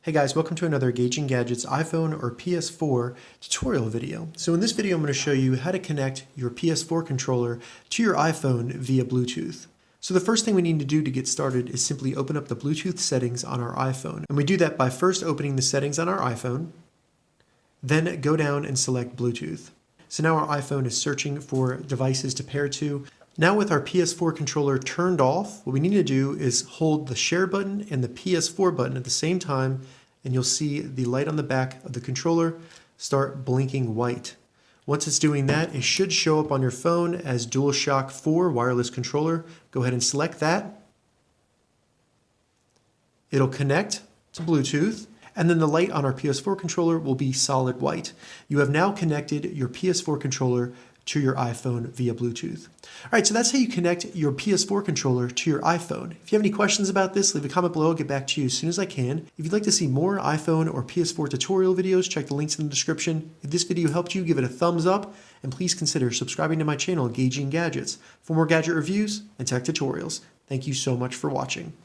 Hey guys, welcome to another Gauging Gadgets iPhone or PS4 tutorial video. So in this video, I'm going to show you how to connect your PS4 controller to your iPhone via Bluetooth. So the first thing we need to do to get started is simply open up the Bluetooth settings on our iPhone. And we do that by first opening the settings on our iPhone, then go down and select Bluetooth. So now our iPhone is searching for devices to pair to. Now with our PS4 controller turned off, what we need to do is hold the share button and the PS4 button at the same time, and you'll see the light on the back of the controller start blinking white. Once it's doing that, it should show up on your phone as Dual Shock 4 wireless controller. Go ahead and select that. It'll connect to Bluetooth, and then the light on our PS4 controller will be solid white. You have now connected your PS4 controller to your iPhone via Bluetooth. All right, so that's how you connect your PS4 controller to your iPhone. If you have any questions about this, leave a comment below. I'll get back to you as soon as I can. If you'd like to see more iPhone or PS4 tutorial videos, check the links in the description. If this video helped you, give it a thumbs up, and please consider subscribing to my channel, Gauging Gadgets, for more gadget reviews and tech tutorials. Thank you so much for watching.